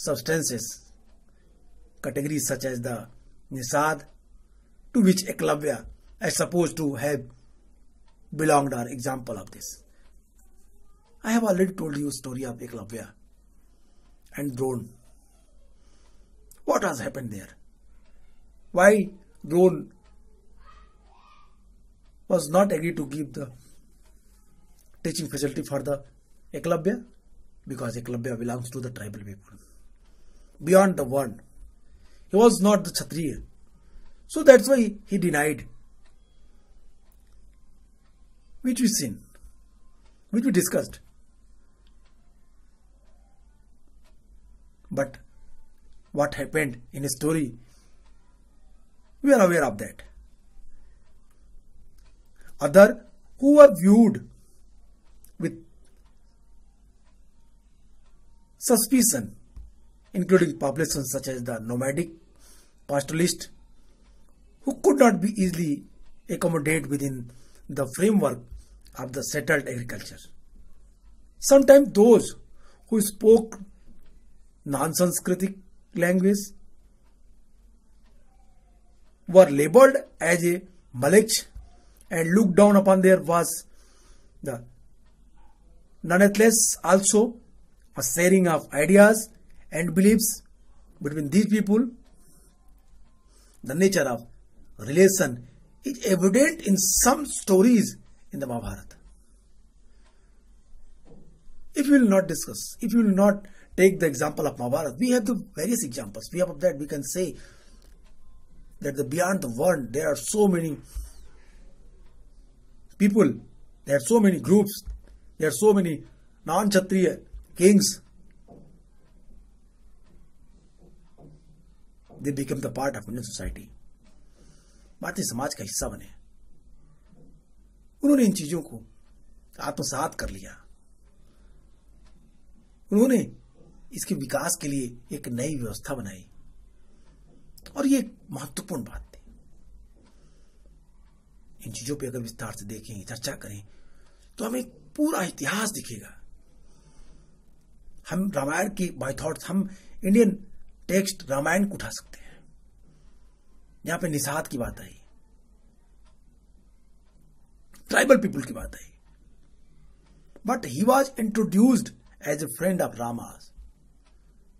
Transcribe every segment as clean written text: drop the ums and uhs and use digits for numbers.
substances, categories such as the Nisad, to which Eklavya is supposed to have belonged, are example of this. I have already told you story of Eklavya and Drone. What has happened there? Why Drone was not agreed to give the teaching facility for the Eklavya? Because Eklavya belongs to the tribal people. Beyond the world. He was not the Kshatriya. So that's why he denied. Which we seen. Which we discussed. But what happened in his story, we are aware of that. Other who were viewed with suspicion, including populations such as the nomadic pastoralist, who could not be easily accommodated within the framework of the settled agriculture. Sometimes those who spoke non-Sanskritic language were labeled as a Malach and looked down upon. There was the nonetheless also a sharing of ideas and beliefs between these people. The nature of relation is evident in some stories in the Mahabharata. If we will not discuss, if we will not take the example of Mahabharata, we have the various examples. We have of that. We can say that beyond the world there are so many people, there are so many groups, there are so many non-Kshatriya kings. They become the part of Indian society. Bharatiya Samaj का हिस्सा बने. उन्होंने इन चीजों को आत्मसात कर लिया. उन्होंने इसके विकास के लिए एक नई व्यवस्था बनाई. और ये एक महत्वपूर्ण बात थी. इन चीजों पे अगर विस्तार से देखें, चर्चा करें, तो हमें पूरा इतिहास दिखेगा. हम रामायण की बाय थॉट्स, हम इंडियन टेक्स्ट रामायण को उठा सकते हैं. यहां पे निषाद की बात आई, ट्राइबल पीपल की बात आई. But he was introduced as a friend of Rama's.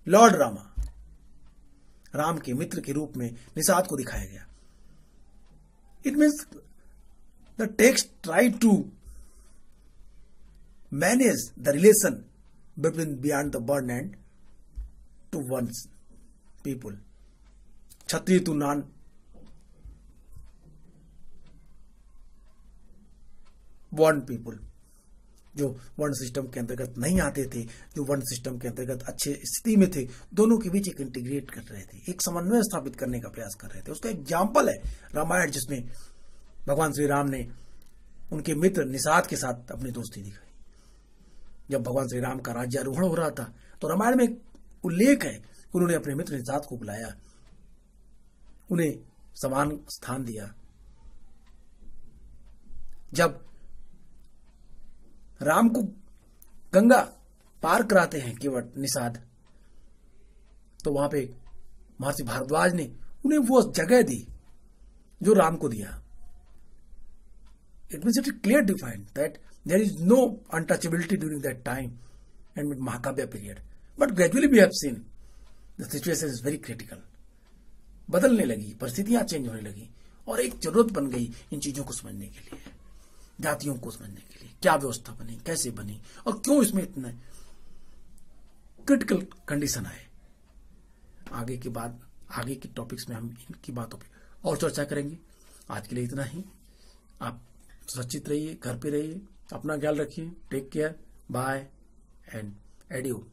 Lord Rama, Ram के मित्र के रूप में निषाद को दिखाया गया. It means the text try to manage the relation between beyond the varna and to once people. Kshatriya to non varna people, जो वर्ण सिस्टम के अंतर्गत नहीं आते थे, जो वर्ण सिस्टम के अंतर्गत अच्छे स्थिति में थे, दोनों के बीच एक इंटीग्रेट कर रहे थे, एक समन्वय स्थापित करने का प्रयास कर रहे थे. उसका एग्जाम्पल है रामायण, जिसमें भगवान श्री राम ने उनके मित्र निषाद के साथ अपनी दोस्ती दिखाई. जब भगवान श्री राम का राज्यारोहण हो रहा था, तो रामायण में उल्लेख है, उन्होंने अपने मित्र निषाद को बुलाया, उन्हें समान स्थान दिया. जब राम को गंगा पार कराते हैं केवट निषाद, तो वहां पे महर्षि भारद्वाज ने उन्हें वो जगह दी जो राम को दिया. It means it is clear defined that there is no untouchability during that time and mahakavya period. But gradually we have seen the situation is very critical. बदलने लगी, परिस्थितियां चेंज होने लगी, और एक जरूरत बन गई इन चीजों को समझने के लिए, जातियों को समझने के लिए. क्या व्यवस्था बनी, कैसे बनी, और क्यों इसमें इतना क्रिटिकल कंडीशन आए. आगे की टॉपिक्स में हम इनकी बातों पे और चर्चा करेंगे. आज के लिए इतना ही. आप सुरक्षित रहिए, घर पे रहिए, अपना ख्याल रखिए. Take care, bye and audio.